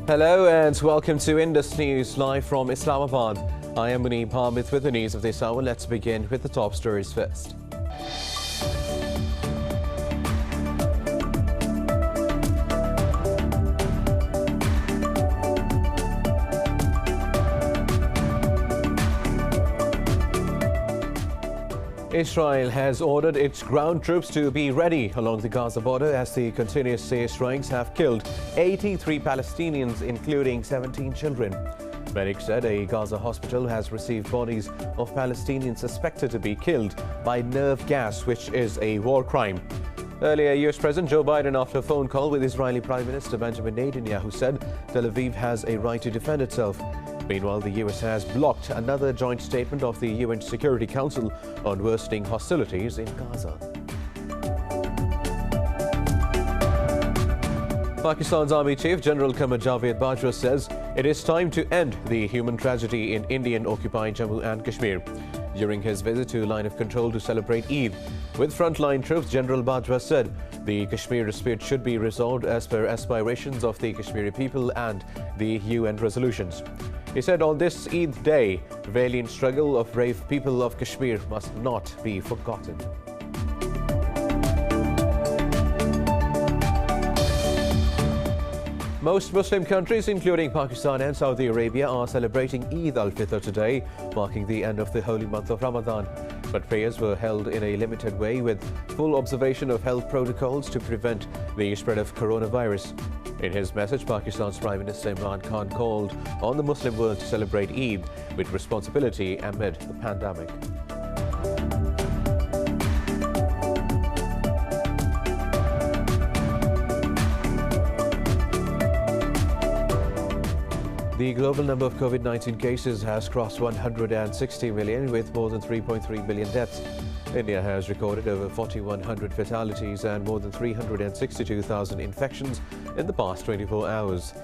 Hello and welcome to Indus News live from Islamabad. I am Muneeb Hamid with the news of this hour. Let's begin with the top stories first. Israel has ordered its ground troops to be ready along the Gaza border as the continuous airstrikes have killed 83 Palestinians, including 17 children. Medics said a Gaza hospital has received bodies of Palestinians suspected to be killed by nerve gas, which is a war crime. Earlier, US President Joe Biden, after a phone call with Israeli Prime Minister Benjamin Netanyahu, said Tel Aviv has a right to defend itself. Meanwhile, the US has blocked another joint statement of the UN Security Council on worsening hostilities in Gaza. Pakistan's Army Chief General Qamar Javed Bajwa says it is time to end the human tragedy in Indian-occupied Jammu and Kashmir. During his visit to Line of Control to celebrate Eid with frontline troops, General Bajwa said the Kashmir dispute should be resolved as per aspirations of the Kashmiri people and the UN resolutions. He said on this Eid day, the valiant struggle of brave people of Kashmir must not be forgotten. Most Muslim countries, including Pakistan and Saudi Arabia, are celebrating Eid al-Fitr today, marking the end of the holy month of Ramadan. But prayers were held in a limited way with full observation of health protocols to prevent the spread of coronavirus. In his message, Pakistan's Prime Minister Imran Khan called on the Muslim world to celebrate Eid with responsibility amid the pandemic. The global number of COVID-19 cases has crossed 160 million, with more than 3.3 billion deaths. India has recorded over 4,100 fatalities and more than 362,000 infections in the past 24 hours.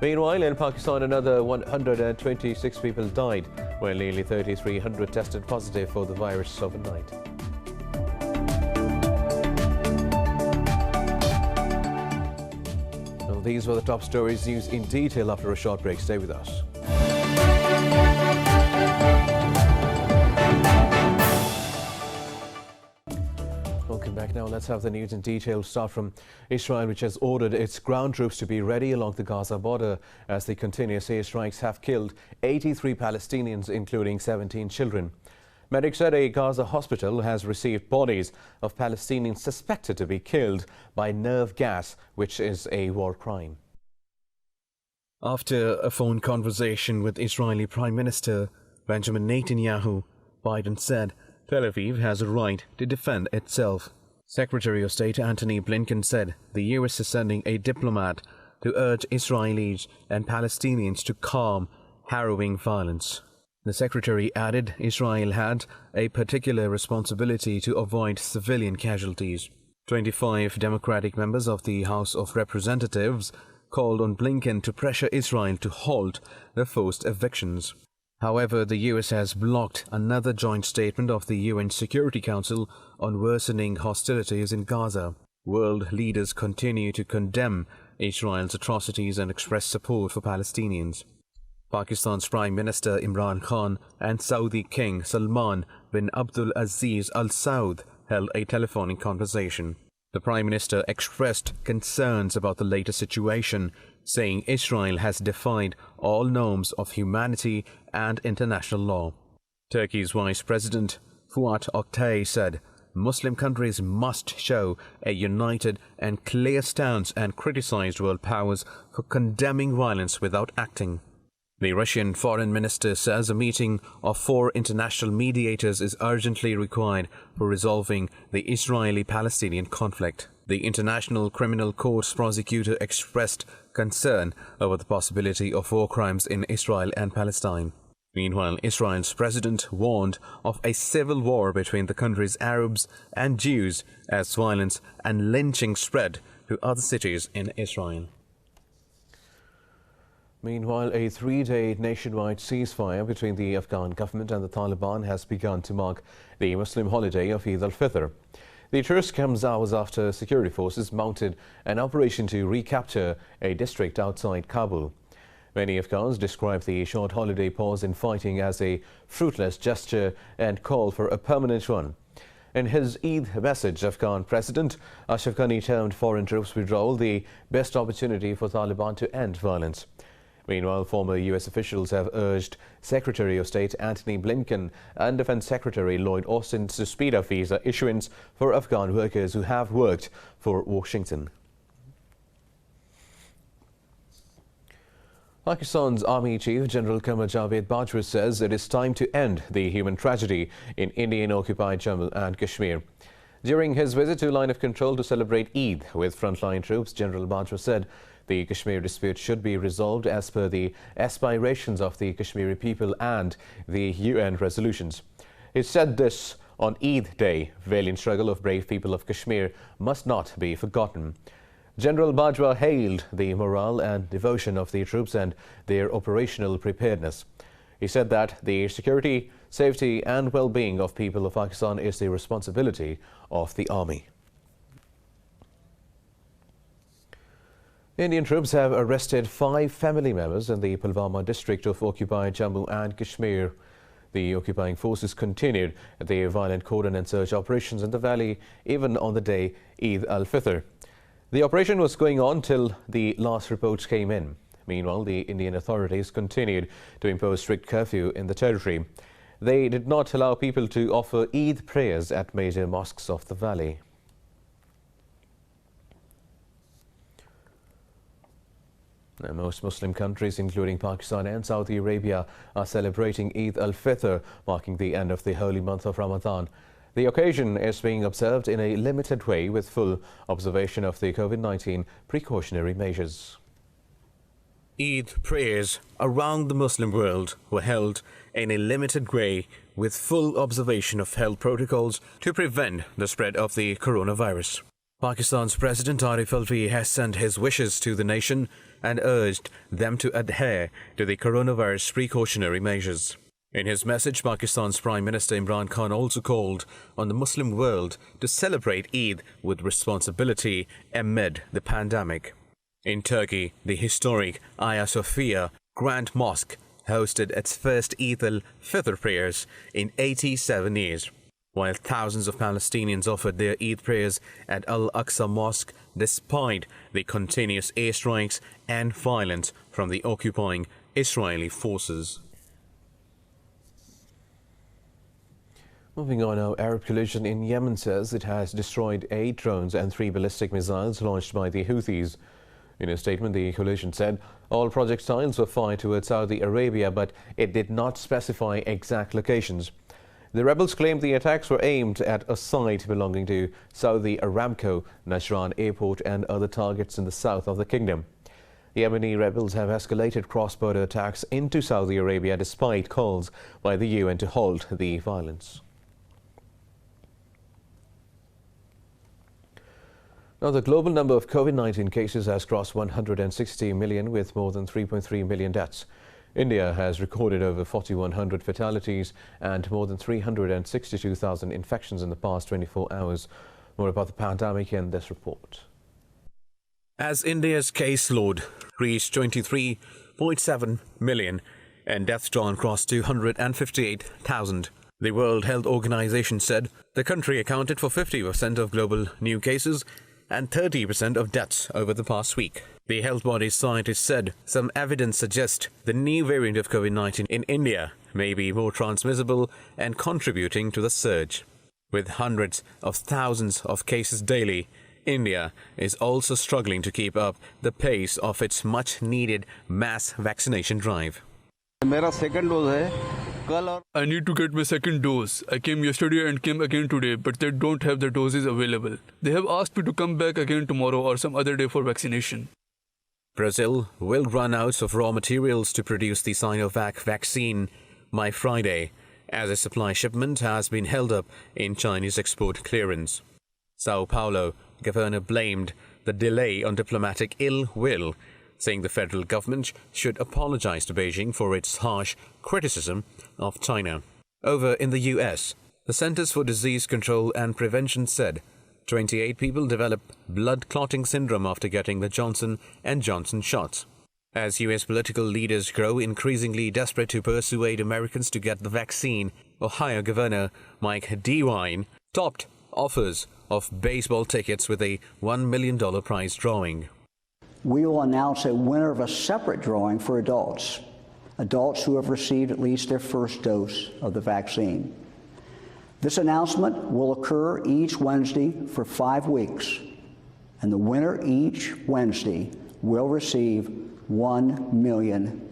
Meanwhile, in Pakistan, another 126 people died, while nearly 3,300 tested positive for the virus overnight. Well, these were the top stories. News in detail after a short break. Stay with us. Welcome back. Now let's have the news in detail. Start from Israel, which has ordered its ground troops to be ready along the Gaza border as the continuous airstrikes have killed 83 Palestinians, including 17 children. Medics said a Gaza hospital has received bodies of Palestinians suspected to be killed by nerve gas, which is a war crime. After a phone conversation with Israeli Prime Minister Benjamin Netanyahu, Biden said Tel Aviv has a right to defend itself. Secretary of State Antony Blinken said the US is sending a diplomat to urge Israelis and Palestinians to calm harrowing violence. The secretary added Israel had a particular responsibility to avoid civilian casualties. 25 Democratic members of the House of Representatives called on Blinken to pressure Israel to halt the forced evictions. However, the US has blocked another joint statement of the UN Security Council on worsening hostilities in Gaza. World leaders continue to condemn Israel's atrocities and express support for Palestinians. Pakistan's Prime Minister Imran Khan and Saudi King Salman bin Abdul Aziz Al Saud held a telephonic conversation. The Prime Minister expressed concerns about the latest situation, saying Israel has defied all norms of humanity and international law. Turkey's Vice President Fuat Oktay said Muslim countries must show a united and clear stance and criticized world powers for condemning violence without acting. The Russian Foreign Minister says a meeting of 4 international mediators is urgently required for resolving the Israeli-Palestinian conflict. The International Criminal Court's prosecutor expressed concern over the possibility of war crimes in Israel and Palestine. Meanwhile, Israel's president warned of a civil war between the country's Arabs and Jews as violence and lynching spread to other cities in Israel. Meanwhile, a 3-day nationwide ceasefire between the Afghan government and the Taliban has begun to mark the Muslim holiday of Eid al-Fitr. The truce comes hours after security forces mounted an operation to recapture a district outside Kabul. Many Afghans describe the short holiday pause in fighting as a fruitless gesture and call for a permanent one. In his Eid message, Afghan President Ashraf Ghani termed foreign troops withdrawal the best opportunity for Taliban to end violence. Meanwhile, former U.S. officials have urged Secretary of State Antony Blinken and Defense Secretary Lloyd Austin to speed up visa issuance for Afghan workers who have worked for Washington. Pakistan's Army Chief General Qamar Javed Bajwa says it is time to end the human tragedy in Indian-occupied Jammu and Kashmir. During his visit to line of control to celebrate Eid with frontline troops, General Bajwa said the Kashmir dispute should be resolved as per the aspirations of the Kashmiri people and the UN resolutions. He said this on Eid Day. Valiant struggle of brave people of Kashmir must not be forgotten. General Bajwa hailed the morale and devotion of the troops and their operational preparedness. He said that the security, safety and well-being of people of Pakistan is the responsibility of the army. Indian troops have arrested 5 family members in the Pulwama district of occupied Jammu and Kashmir. The occupying forces continued their violent cordon and search operations in the valley even on the day Eid al-Fitr. The operation was going on till the last reports came in. Meanwhile, the Indian authorities continued to impose strict curfew in the territory. They did not allow people to offer Eid prayers at major mosques of the valley. Now, most Muslim countries, including Pakistan and Saudi Arabia, are celebrating Eid al-Fitr, marking the end of the holy month of Ramadan. The occasion is being observed in a limited way with full observation of the COVID-19 precautionary measures. Eid prayers around the Muslim world were held in a limited way with full observation of health protocols to prevent the spread of the coronavirus. Pakistan's President Arif Alvi has sent his wishes to the nation and urged them to adhere to the coronavirus precautionary measures. In his message, Pakistan's Prime Minister Imran Khan also called on the Muslim world to celebrate Eid with responsibility amid the pandemic. In Turkey, the historic Hagia Sophia Grand Mosque hosted its first Eid al-Fitr prayers in 87 years, while thousands of Palestinians offered their Eid prayers at Al-Aqsa Mosque despite the continuous airstrikes and violence from the occupying Israeli forces. Moving on now, Arab coalition in Yemen says it has destroyed 8 drones and 3 ballistic missiles launched by the Houthis. In a statement, the coalition said all projectiles were fired towards Saudi Arabia, but it did not specify exact locations. The rebels claimed the attacks were aimed at a site belonging to Saudi Aramco, Najran Airport and other targets in the south of the kingdom. The Yemeni rebels have escalated cross-border attacks into Saudi Arabia despite calls by the UN to halt the violence. Now, the global number of COVID-19 cases has crossed 160 million with more than 3.3 million deaths. India has recorded over 4,100 fatalities and more than 362,000 infections in the past 24 hours. More about the pandemic in this report. As India's caseload reached 23.7 million and death toll crossed 258,000, the World Health Organization said the country accounted for 50% of global new cases and 30% of deaths over the past week. The health body's scientists said some evidence suggests the new variant of COVID-19 in India may be more transmissible and contributing to the surge. With hundreds of thousands of cases daily, India is also struggling to keep up the pace of its much-needed mass vaccination drive. मेरा second dose है कल और I need to get my second dose. I came yesterday and came again today, but they don't have the doses available. They have asked me to come back again tomorrow or some other day for vaccination. Brazil will run out of raw materials to produce the Sinovac vaccine by Friday, as a supply shipment has been held up in Chinese export clearance. Sao Paulo governor blamed the delay on diplomatic ill will, saying the federal government should apologize to Beijing for its harsh criticism of China. Over in the U.S., the Centers for Disease Control and Prevention said 28 people developed blood clotting syndrome after getting the Johnson & Johnson shots. As U.S. political leaders grow increasingly desperate to persuade Americans to get the vaccine, Ohio Governor Mike DeWine topped offers of baseball tickets with a $1 million prize drawing. We will announce a winner of a separate drawing for adults who have received at least their first dose of the vaccine. This announcement will occur each Wednesday for 5 weeks, and the winner each Wednesday will receive $1 million.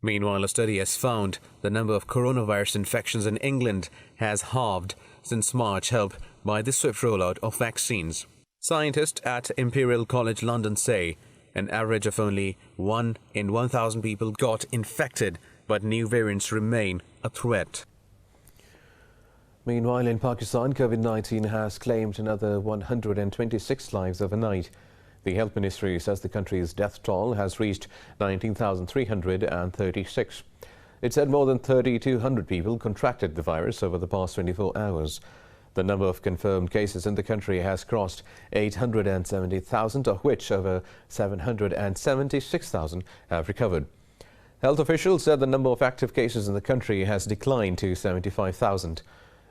Meanwhile, a study has found the number of coronavirus infections in England has halved since March, helped by the swift rollout of vaccines. Scientists at Imperial College London say an average of only 1 in 1,000 people got infected, but new variants remain a threat. Meanwhile, in Pakistan, COVID-19 has claimed another 126 lives overnight. The Health Ministry says the country's death toll has reached 19,336. It said more than 3,200 people contracted the virus over the past 24 hours. The number of confirmed cases in the country has crossed 870,000, of which over 776,000 have recovered. Health officials said the number of active cases in the country has declined to 75,000.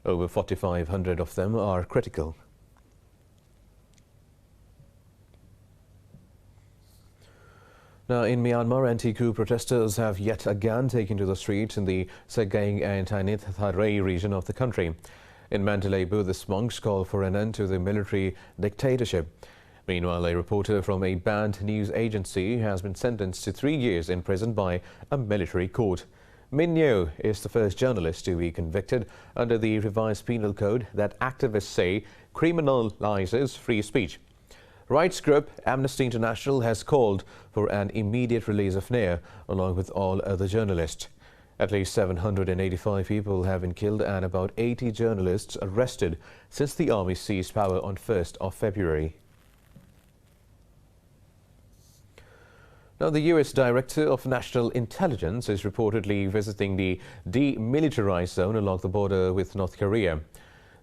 Over 4,500 of them are critical. Now, in Myanmar, anti-coup protesters have yet again taken to the streets in the XINJIANG and THWARTS region of the country. In Mandalay, Buddhist monks call for an end to the military dictatorship. Meanwhile, a reporter from a banned news agency has been sentenced to 3 years in prison by a military court. Min Nyo is the first journalist to be convicted under the revised penal code that activists say criminalizes free speech. Rights group Amnesty International has called for an immediate release of Nair along with all other journalists. At least 785 people have been killed and about 80 journalists arrested since the army seized power on 1st of February. Now, the U.S. Director of National Intelligence is reportedly visiting the demilitarized zone along the border with North Korea.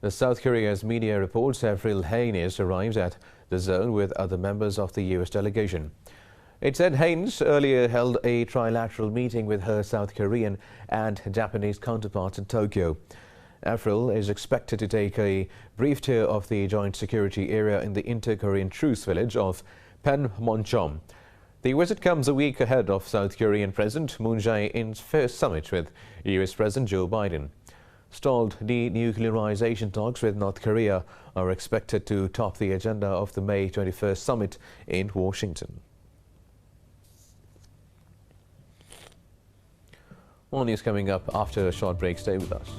The South Korea's media reports Avril Haines arrived at the zone with other members of the U.S. delegation. It said Haines earlier held a trilateral meeting with her South Korean and Japanese counterparts in Tokyo. Avril is expected to take a brief tour of the joint security area in the inter-Korean truce village of Panmunjom. The visit comes a week ahead of South Korean President Moon Jae-in's first summit with U.S. President Joe Biden. Stalled denuclearization talks with North Korea are expected to top the agenda of the May 21st summit in Washington. More news coming up after a short break. Stay with us.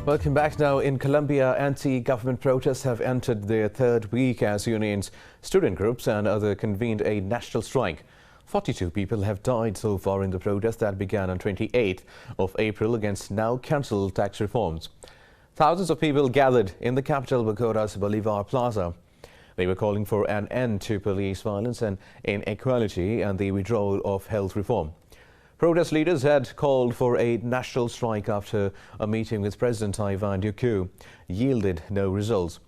Welcome back. Now, in Colombia, anti-government protests have entered their 3rd week as unions, student groups and others convened a national strike. 42 people have died so far in the protest that began on 28th of April against now-cancelled tax reforms. Thousands of people gathered in the capital Bogota's Bolivar Plaza. They were calling for an end to police violence and inequality and the withdrawal of health reform. Protest leaders had called for a national strike after a meeting with President Ivan Duque yielded no results.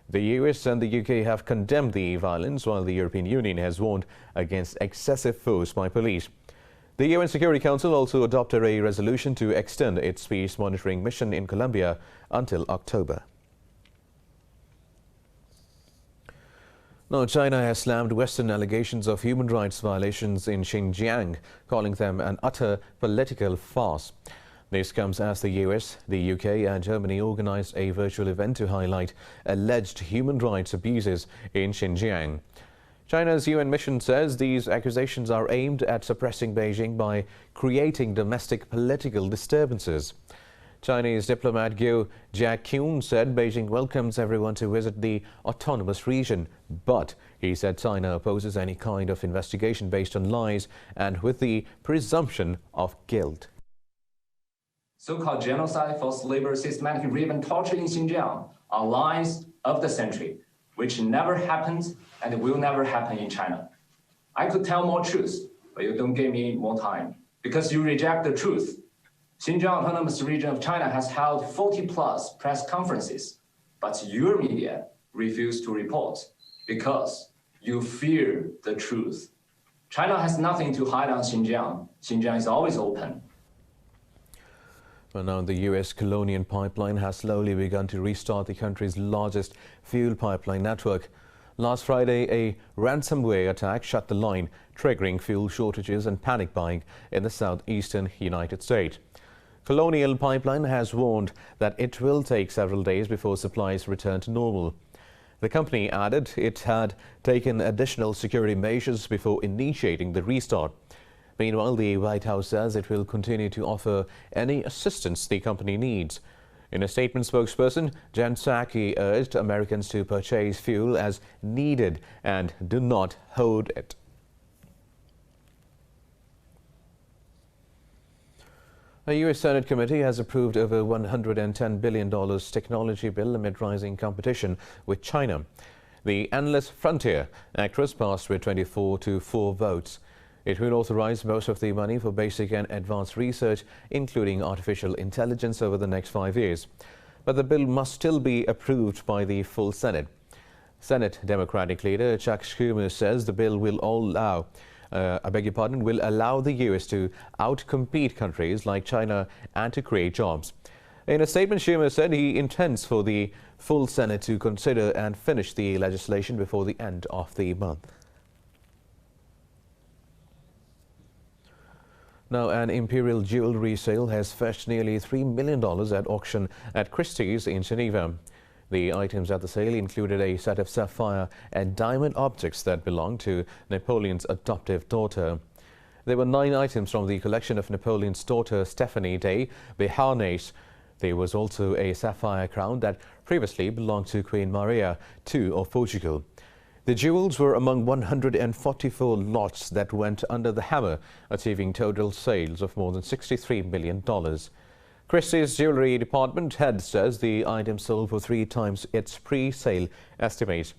The US and the UK have condemned the violence, while the European Union has warned against excessive force by police. The UN Security Council also adopted a resolution to extend its peace monitoring mission in Colombia until October. Now, China has slammed Western allegations of human rights violations in Xinjiang, calling them an utter political farce. This comes as the US, the UK and Germany organized a virtual event to highlight alleged human rights abuses in Xinjiang. China's UN mission says these accusations are aimed at suppressing Beijing by creating domestic political disturbances. Chinese diplomat Guo Jiaqun said Beijing welcomes everyone to visit the autonomous region, but he said China opposes any kind of investigation based on lies and with the presumption of guilt. So-called genocide, forced labor, systematic rape and torture in Xinjiang are lies of the century, which never happened and will never happen in China. I could tell more truth, but you don't give me more time because you reject the truth. Xinjiang Autonomous Region of China has held 40+ press conferences but your media refuse to report because you fear the truth. China has nothing to hide on Xinjiang. Xinjiang is always open. Well, now the U.S. Colonial pipeline has slowly begun to restart the country's largest fuel pipeline network. Last Friday, a ransomware attack shut the line, triggering fuel shortages and panic buying in the southeastern United States. Colonial Pipeline has warned that it will take several days before supplies return to normal. The company added it had taken additional security measures before initiating the restart. Meanwhile, the White House says it will continue to offer any assistance the company needs. In a statement, spokesperson Jen Psaki urged Americans to purchase fuel as needed and do not hoard it. A U.S. Senate committee has approved over $110 billion technology bill amid rising competition with China. The Endless Frontier Act was passed with 24-4 votes. It will authorize most of the money for basic and advanced research, including artificial intelligence, over the next 5 years. But the bill must still be approved by the full Senate. Senate Democratic leader Chuck Schumer says the bill will allow the U.S. to outcompete countries like China and to create jobs. In a statement, Schumer said he intends for the full Senate to consider and finish the legislation before the end of the month. Now, an imperial jewelry sale has fetched nearly $3 million at auction at Christie's in Geneva. The items at the sale included a set of sapphire and diamond objects that belonged to Napoleon's adoptive daughter. There were 9 items from the collection of Napoleon's daughter Stephanie de Beauharnais. There was also a sapphire crown that previously belonged to Queen Maria II of Portugal. The jewels were among 144 lots that went under the hammer, achieving total sales of more than $63 million. Christie's jewelry department head says the item sold for 3 times its pre-sale estimate.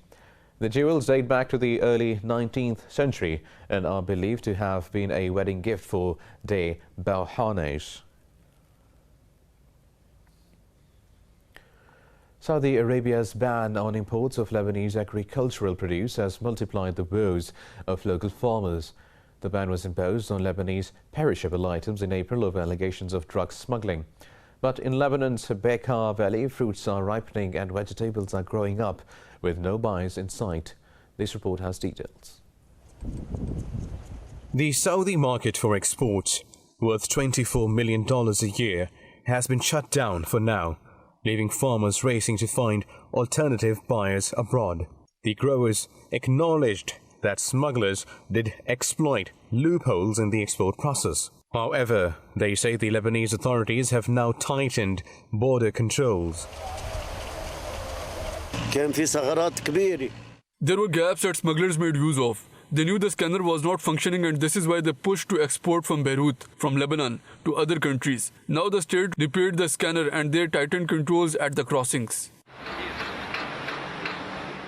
The jewels date back to the early 19th century and are believed to have been a wedding gift for de Beauharnais. Saudi Arabia's ban on imports of Lebanese agricultural produce has multiplied the woes of local farmers. The ban was imposed on Lebanese perishable items in April over allegations of drug smuggling. But in Lebanon's Bekaa Valley, fruits are ripening and vegetables are growing up with no buyers in sight. This report has details. The Saudi market for exports, worth $24 million a year, has been shut down for now, leaving farmers racing to find alternative buyers abroad. The growers acknowledged that smugglers did exploit loopholes in the export process. However, they say the Lebanese authorities have now tightened border controls. There were gaps that smugglers made use of. They knew the scanner was not functioning, and this is why they pushed to export from Beirut, from Lebanon, to other countries. Now the state repaired the scanner and they tightened controls at the crossings.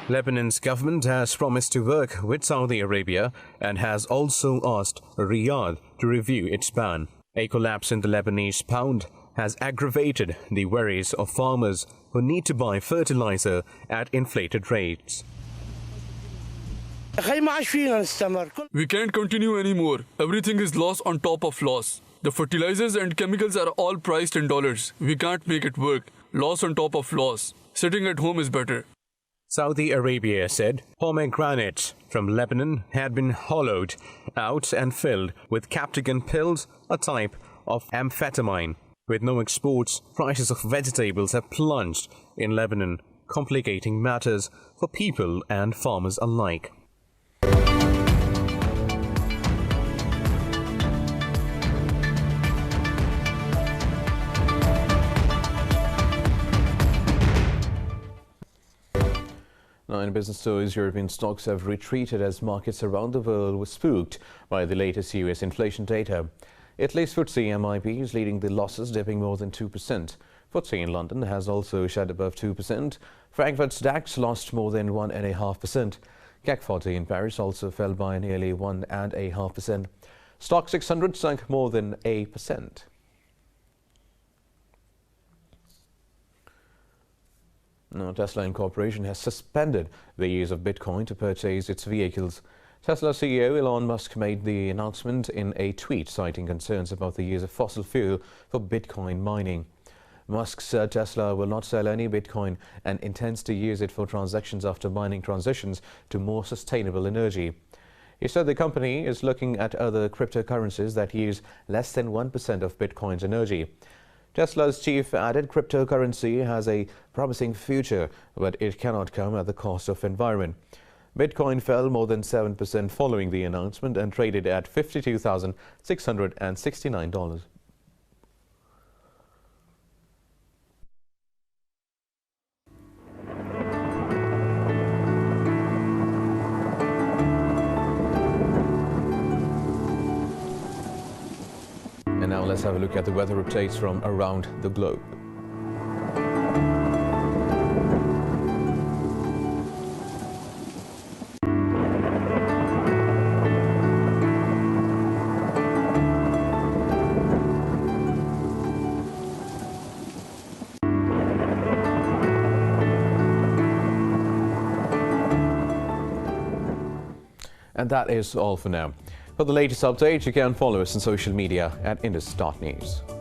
Lebanon's government has promised to work with Saudi Arabia and has also asked Riyadh to review its ban. A collapse in the Lebanese pound has aggravated the worries of farmers who need to buy fertilizer at inflated rates. We can't continue anymore. Everything is loss on top of loss. The fertilizers and chemicals are all priced in dollars. We can't make it work. Loss on top of loss. Sitting at home is better. Saudi Arabia said pomegranates from Lebanon had been hollowed out and filled with captagon pills, a type of amphetamine. With no exports, prices of vegetables have plunged in Lebanon, complicating matters for people and farmers alike. Now, in business stories, European stocks have retreated as markets around the world were spooked by the latest US inflation data. Italy's FTSE MIB is leading the losses, dipping more than 2%. FTSE in London has also shed above 2%. Frankfurt's DAX lost more than 1.5%. CAC 40 in Paris also fell by nearly 1.5%. Stock 600 sank more than 1%. Now, Tesla Incorporation has suspended the use of Bitcoin to purchase its vehicles. Tesla CEO Elon Musk made the announcement in a tweet, citing concerns about the use of fossil fuel for Bitcoin mining. Musk said Tesla will not sell any Bitcoin and intends to use it for transactions after mining transitions to more sustainable energy. He said the company is looking at other cryptocurrencies that use less than 1% of Bitcoin's energy. Tesla's chief added cryptocurrency has a promising future, but it cannot come at the cost of environment. Bitcoin fell more than 7% following the announcement and traded at $52,669. And now let's have a look at the weather updates from around the globe. And that is all for now. For the latest updates, you can follow us on social media at Indus.News.